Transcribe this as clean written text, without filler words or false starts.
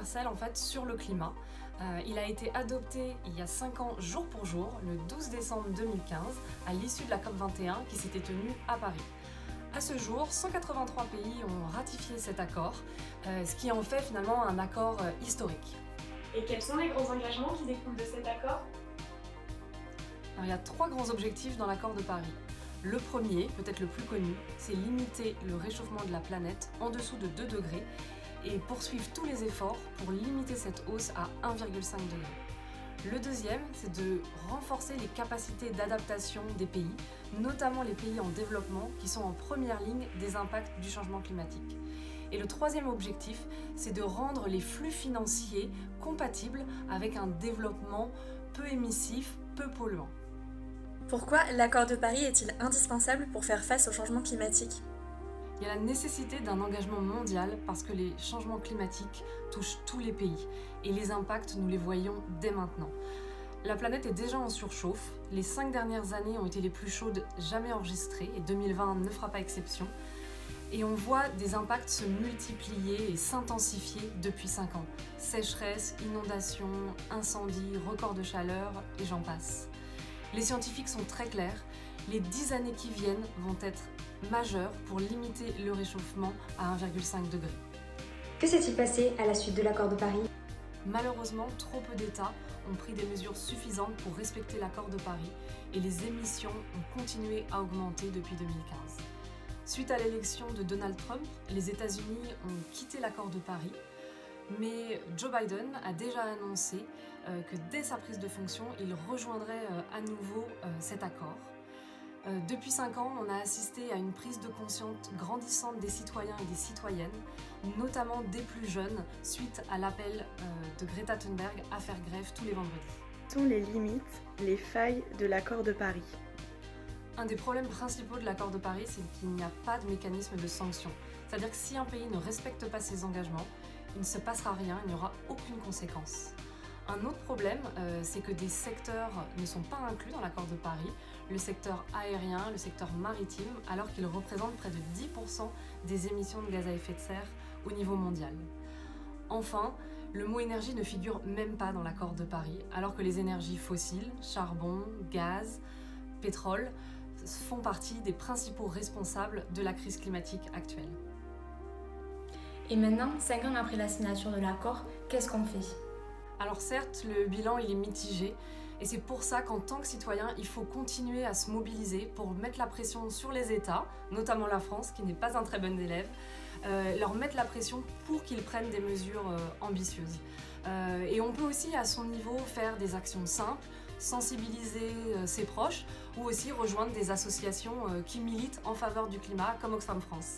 universel en fait sur le climat. Il a été adopté il y a 5 ans jour pour jour, le 12 décembre 2015, à l'issue de la COP21 qui s'était tenue à Paris. À ce jour, 183 pays ont ratifié cet accord, ce qui en fait finalement un accord historique. Et quels sont les grands engagements qui découlent de cet accord? Alors, il y a 3 grands objectifs dans l'accord de Paris. Le premier, peut-être le plus connu, c'est limiter le réchauffement de la planète en dessous de 2 degrés et poursuivre tous les efforts pour limiter cette hausse à 1,5 degré. Le deuxième, c'est de renforcer les capacités d'adaptation des pays, notamment les pays en développement qui sont en première ligne des impacts du changement climatique. Et le troisième objectif, c'est de rendre les flux financiers compatibles avec un développement peu émissif, peu polluant. Pourquoi l'accord de Paris est-il indispensable pour faire face au changement climatique ? Il y a la nécessité d'un engagement mondial parce que les changements climatiques touchent tous les pays et les impacts, nous les voyons dès maintenant. La planète est déjà en surchauffe, les 5 dernières années ont été les plus chaudes jamais enregistrées et 2020 ne fera pas exception. Et on voit des impacts se multiplier et s'intensifier depuis 5 ans. Sécheresse, inondations, incendies, records de chaleur et j'en passe. Les scientifiques sont très clairs, les 10 années qui viennent vont être majeures pour limiter le réchauffement à 1,5 degré. Que s'est-il passé à la suite de l'accord de Paris ? Malheureusement, trop peu d'États ont pris des mesures suffisantes pour respecter l'accord de Paris et les émissions ont continué à augmenter depuis 2015. Suite à l'élection de Donald Trump, les États-Unis ont quitté l'accord de Paris, mais Joe Biden a déjà annoncé que dès sa prise de fonction, il rejoindrait à nouveau cet accord. Depuis 5 ans, on a assisté à une prise de conscience grandissante des citoyens et des citoyennes, notamment des plus jeunes, suite à l'appel de Greta Thunberg à faire grève tous les vendredis. Quelles sont les limites, les failles de l'accord de Paris ? Un des problèmes principaux de l'accord de Paris, c'est qu'il n'y a pas de mécanisme de sanction. C'est-à-dire que si un pays ne respecte pas ses engagements, il ne se passera rien, il n'y aura aucune conséquence. Un autre problème, c'est que des secteurs ne sont pas inclus dans l'accord de Paris, le secteur aérien, le secteur maritime, alors qu'ils représentent près de 10% des émissions de gaz à effet de serre au niveau mondial. Enfin, le mot énergie ne figure même pas dans l'accord de Paris, alors que les énergies fossiles, charbon, gaz, pétrole, font partie des principaux responsables de la crise climatique actuelle. Et maintenant, 5 ans après la signature de l'accord, qu'est-ce qu'on fait ? Alors certes, le bilan il est mitigé et c'est pour ça qu'en tant que citoyen, il faut continuer à se mobiliser pour mettre la pression sur les États, notamment la France qui n'est pas un très bon élève, leur mettre la pression pour qu'ils prennent des mesures ambitieuses. Et on peut aussi à son niveau faire des actions simples, sensibiliser ses proches ou aussi rejoindre des associations qui militent en faveur du climat comme Oxfam France.